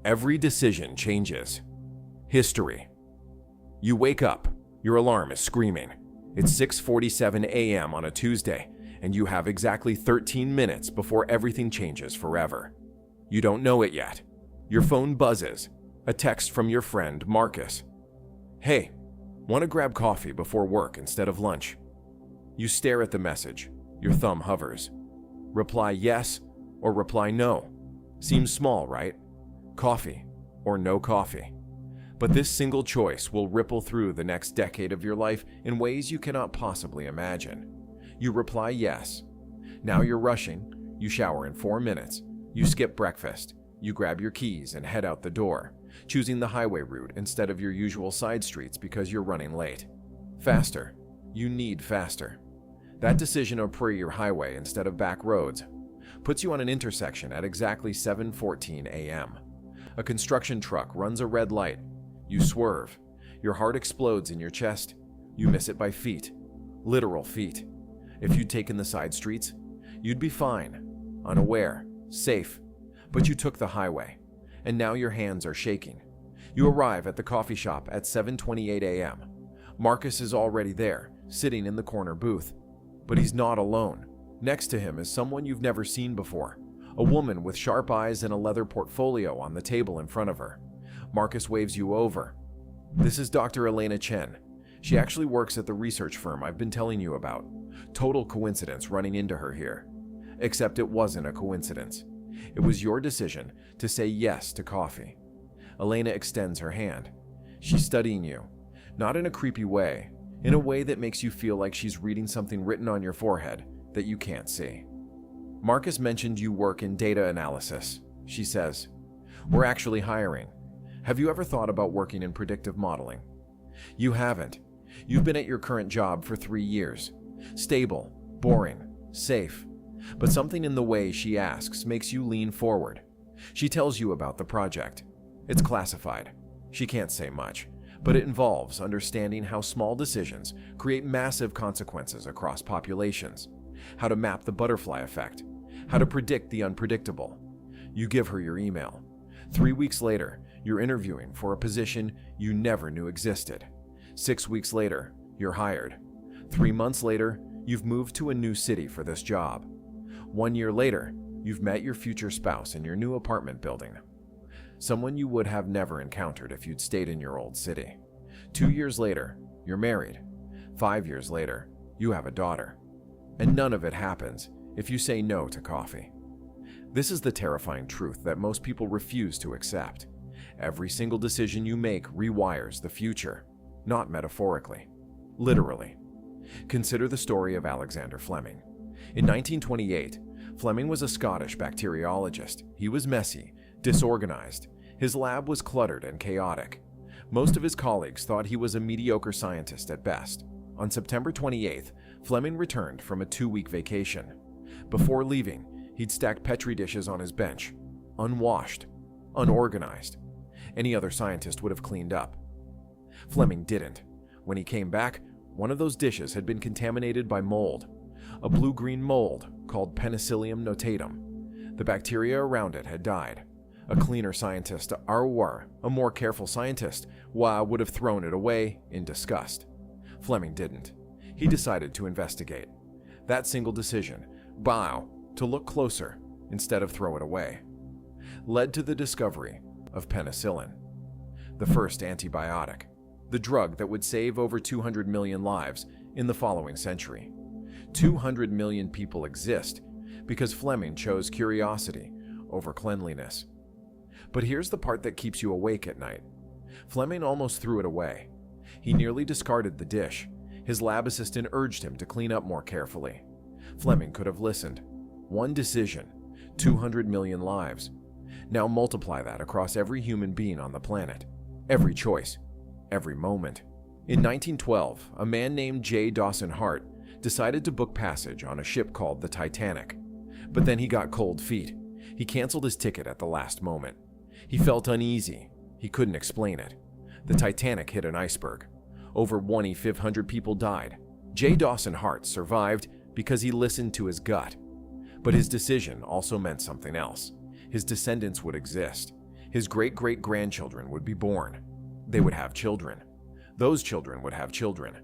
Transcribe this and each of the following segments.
Every decision changes. History. You wake up. Your alarm is screaming. It's 6:47 a.m. on a Tuesday, and you have exactly 13 minutes before everything changes forever. You don't know it yet. Your phone buzzes. A text from your friend, Marcus. "Hey, want to grab coffee before work instead of lunch?" You stare at the message. Your thumb hovers. Reply yes or reply no. Seems small, right? Coffee or no coffee. But this single choice will ripple through the next decade of your life in ways you cannot possibly imagine. You reply yes. Now you're rushing. You shower in 4 minutes. You skip breakfast. You grab your keys and head out the door, choosing the highway route instead of your usual side streets because you're running late. Faster. You need faster. That decision of your highway instead of back roads puts you on an intersection at exactly 7:14 a.m. A construction truck runs a red light. You swerve. Your heart explodes in your chest. You miss it by feet. Literal feet. If you'd taken the side streets, you'd be fine, unaware, safe. But you took the highway, and now your hands are shaking. You arrive at the coffee shop at 7:28 a.m. Marcus is already there, sitting in the corner booth. But he's not alone. Next to him is someone you've never seen before, a woman with sharp eyes and a leather portfolio on the table in front of her. Marcus waves you over. "This is Dr. Elena Chen. She actually works at the research firm I've been telling you about. Total coincidence running into her here." Except it wasn't a coincidence. It was your decision to say yes to coffee. Elena extends her hand. She's studying you, not in a creepy way, in a way that makes you feel like she's reading something written on your forehead that you can't see. "Marcus mentioned you work in data analysis," she says. "We're actually hiring. Have you ever thought about working in predictive modeling?" You haven't. You've been at your current job for 3 years. Stable, boring, safe. But something in the way she asks makes you lean forward. She tells you about the project. It's classified. She can't say much, but it involves understanding how small decisions create massive consequences across populations, how to map the butterfly effect, how to predict the unpredictable. You give her your email. 3 weeks later, you're interviewing for a position you never knew existed. 6 weeks later, you're hired. 3 months later, you've moved to a new city for this job. 1 year later, you've met your future spouse in your new apartment building. Someone you would have never encountered if you'd stayed in your old city. 2 years later, you're married. 5 years later, you have a daughter. And none of it happens if you say no to coffee. This is the terrifying truth that most people refuse to accept. Every single decision you make rewires the future, not metaphorically, literally. Consider the story of Alexander Fleming. In 1928, Fleming was a Scottish bacteriologist. He was messy, disorganized. His lab was cluttered and chaotic. Most of his colleagues thought he was a mediocre scientist at best. On September 28th, Fleming returned from a 2-week vacation. Before leaving, he'd stacked Petri dishes on his bench, unwashed, unorganized. Any other scientist would have cleaned up. Fleming didn't. When he came back, one of those dishes had been contaminated by mold, a blue-green mold called Penicillium notatum. The bacteria around it had died. A cleaner scientist, or a more careful scientist, would have thrown it away in disgust. Fleming didn't. He decided to investigate. That single decision, to look closer instead of throw it away, led to the discovery of penicillin, the first antibiotic, the drug that would save over 200 million lives in the following century. 200 million people exist because Fleming chose curiosity over cleanliness. But here's the part that keeps you awake at night. Fleming almost threw it away. He nearly discarded the dish. His lab assistant urged him to clean up more carefully. Fleming could have listened. One decision, 200 million lives. Now multiply that across every human being on the planet. Every choice, every moment. In 1912, a man named J. Dawson Hart decided to book passage on a ship called the Titanic. But then he got cold feet. He canceled his ticket at the last moment. He felt uneasy. He couldn't explain it. The Titanic hit an iceberg. Over 1,500 people died. J. Dawson Hart survived because he listened to his gut. But his decision also meant something else. His descendants would exist. His great-great-grandchildren would be born. They would have children. Those children would have children.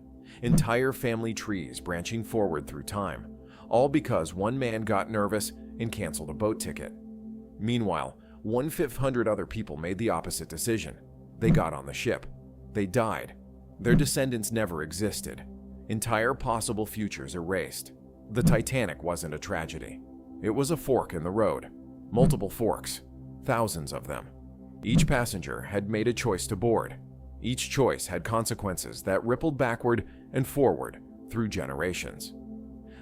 Entire family trees branching forward through time, all because one man got nervous and canceled a boat ticket. Meanwhile, 1,500 other people made the opposite decision. They got on the ship. They died. Their descendants never existed. Entire possible futures erased. The Titanic wasn't a tragedy. It was a fork in the road. Multiple forks. Thousands of them. Each passenger had made a choice to board. Each choice had consequences that rippled backward and forward through generations.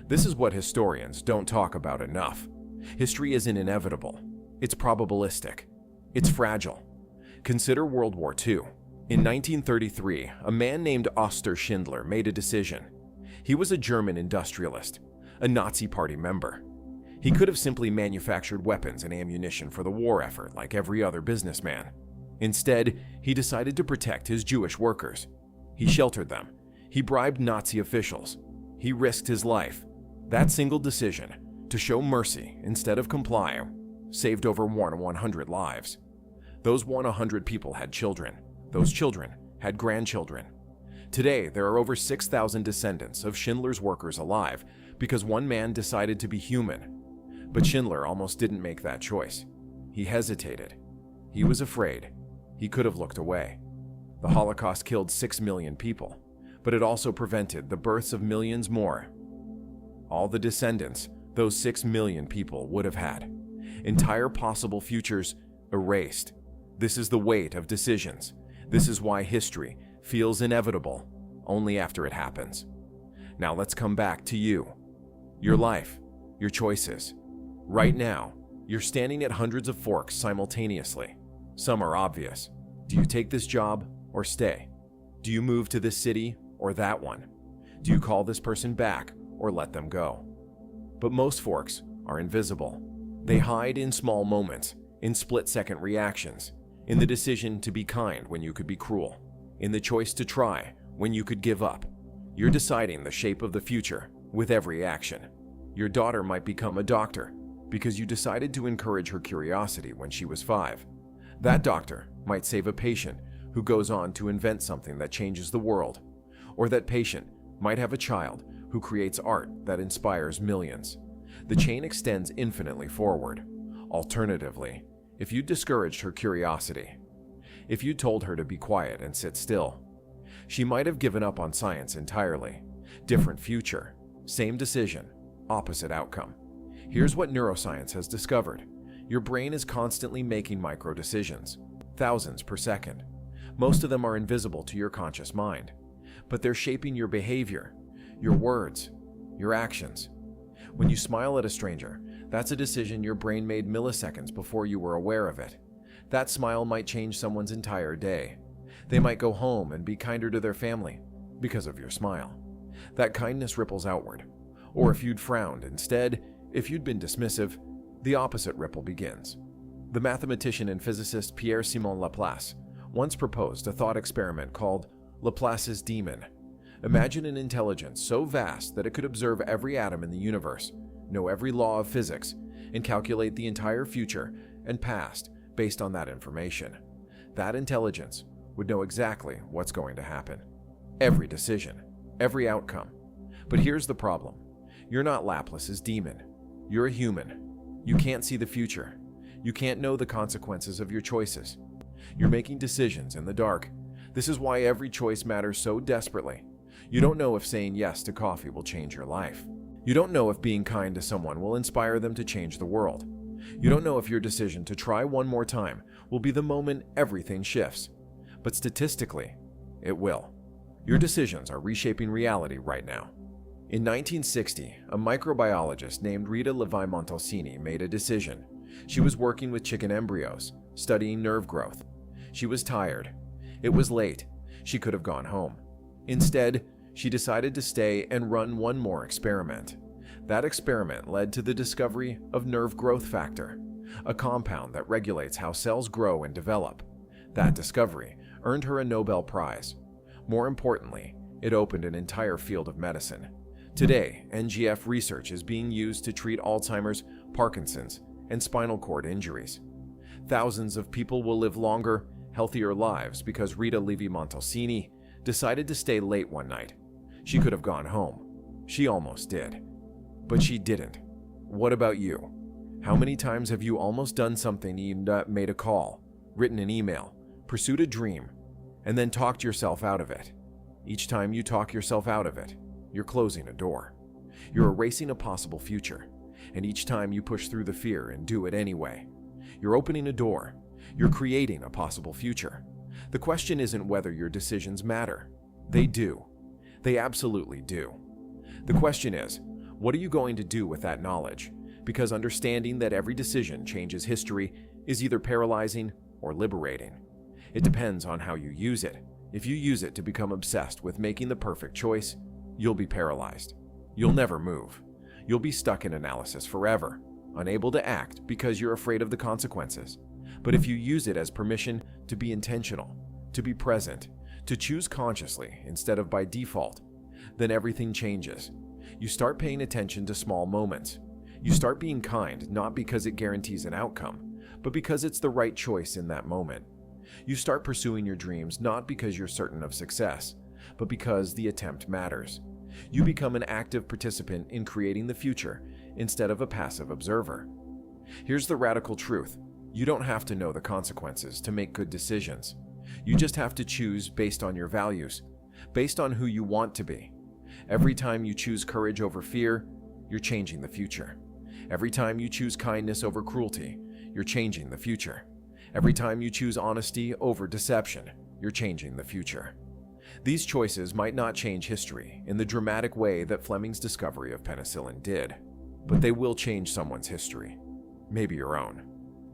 This is what historians don't talk about enough. History isn't inevitable. It's probabilistic. It's fragile. Consider World War II. In 1933, a man named Oster Schindler made a decision. He was a German industrialist, a Nazi Party member. He could have simply manufactured weapons and ammunition for the war effort like every other businessman. Instead, he decided to protect his Jewish workers. He sheltered them. He bribed Nazi officials. He risked his life. That single decision, to show mercy instead of comply, saved over 100 lives. Those 100 people had children. Those children had grandchildren. Today, there are over 6,000 descendants of Schindler's workers alive because one man decided to be human. But Schindler almost didn't make that choice. He hesitated. He was afraid. He could have looked away. The Holocaust killed 6 million people, but it also prevented the births of millions more. All the descendants those 6 million people would have had. Entire possible futures erased. This is the weight of decisions. This is why history feels inevitable only after it happens. Now let's come back to you. Your life, your choices. Right now, you're standing at hundreds of forks simultaneously. Some are obvious. Do you take this job or stay? Do you move to this city or that one? Do you call this person back or let them go? But most forks are invisible. They hide in small moments, in split-second reactions, in the decision to be kind when you could be cruel, in the choice to try when you could give up. You're deciding the shape of the future with every action. Your daughter might become a doctor because you decided to encourage her curiosity when she was 5. That doctor might save a patient who goes on to invent something that changes the world. Or that patient might have a child who creates art that inspires millions. The chain extends infinitely forward. Alternatively, if you discouraged her curiosity, if you told her to be quiet and sit still, she might have given up on science entirely. Different future, same decision, opposite outcome. Here's what neuroscience has discovered. Your brain is constantly making micro-decisions, thousands per second. Most of them are invisible to your conscious mind, but they're shaping your behavior, your words, your actions. When you smile at a stranger, that's a decision your brain made milliseconds before you were aware of it. That smile might change someone's entire day. They might go home and be kinder to their family because of your smile. That kindness ripples outward. Or if you'd frowned instead, if you'd been dismissive, the opposite ripple begins. The mathematician and physicist Pierre-Simon Laplace once proposed a thought experiment called Laplace's demon. Imagine an intelligence so vast that it could observe every atom in the universe, know every law of physics, and calculate the entire future and past based on that information. That intelligence would know exactly what's going to happen. Every decision, every outcome. But here's the problem. You're not Laplace's demon. You're a human. You can't see the future. You can't know the consequences of your choices. You're making decisions in the dark. This is why every choice matters so desperately. You don't know if saying yes to coffee will change your life. You don't know if being kind to someone will inspire them to change the world. You don't know if your decision to try one more time will be the moment everything shifts. But statistically, it will. Your decisions are reshaping reality right now. In 1960, a microbiologist named Rita Levi-Montalcini made a decision. She was working with chicken embryos, studying nerve growth. She was tired. It was late. She could have gone home. Instead, she decided to stay and run one more experiment. That experiment led to the discovery of nerve growth factor, a compound that regulates how cells grow and develop. That discovery earned her a Nobel Prize. More importantly, it opened an entire field of medicine. Today, NGF research is being used to treat Alzheimer's, Parkinson's, and spinal cord injuries. Thousands of people will live longer, healthier lives because Rita Levi-Montalcini decided to stay late one night. She could have gone home. She almost did. But she didn't. What about you? How many times have you almost done something, you made a call, written an email, pursued a dream, and then talked yourself out of it? Each time you talk yourself out of it, you're closing a door. You're erasing a possible future. And each time you push through the fear and do it anyway, you're opening a door. You're creating a possible future. The question isn't whether your decisions matter. They do. They absolutely do. The question is, what are you going to do with that knowledge? Because understanding that every decision changes history is either paralyzing or liberating. It depends on how you use it. If you use it to become obsessed with making the perfect choice, you'll be paralyzed. You'll never move. You'll be stuck in analysis forever, unable to act because you're afraid of the consequences. But if you use it as permission to be intentional, to be present, to choose consciously instead of by default, then everything changes. You start paying attention to small moments. You start being kind, not because it guarantees an outcome, but because it's the right choice in that moment. You start pursuing your dreams not because you're certain of success, but because the attempt matters. You become an active participant in creating the future instead of a passive observer. Here's the radical truth. You don't have to know the consequences to make good decisions. You just have to choose based on your values, based on who you want to be. Every time you choose courage over fear, you're changing the future. Every time you choose kindness over cruelty, you're changing the future. Every time you choose honesty over deception, you're changing the future. These choices might not change history in the dramatic way that Fleming's discovery of penicillin did, but they will change someone's history. Maybe your own.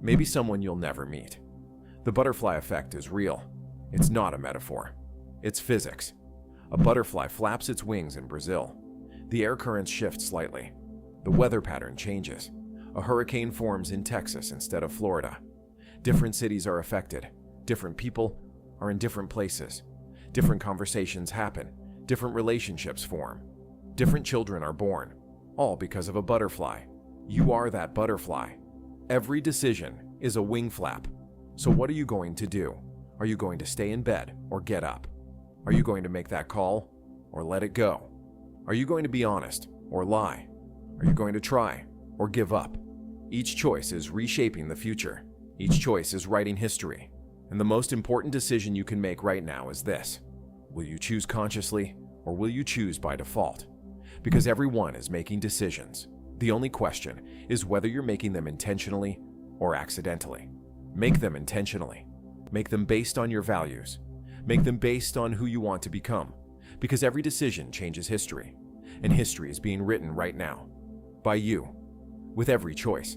Maybe someone you'll never meet. The butterfly effect is real. It's not a metaphor. It's physics. A butterfly flaps its wings in Brazil. The air currents shift slightly. The weather pattern changes. A hurricane forms in Texas instead of Florida. Different cities are affected. Different people are in different places. Different conversations happen. Different relationships form. Different children are born. All because of a butterfly. You are that butterfly. Every decision is a wing flap. So what are you going to do? Are you going to stay in bed or get up? Are you going to make that call or let it go? Are you going to be honest or lie? Are you going to try or give up? Each choice is reshaping the future. Each choice is writing history. And the most important decision you can make right now is this. Will you choose consciously or will you choose by default? Because everyone is making decisions. The only question is whether you're making them intentionally or accidentally. Make them intentionally. Make them based on your values. Make them based on who you want to become. Because every decision changes history. And history is being written right now. By you. With every choice.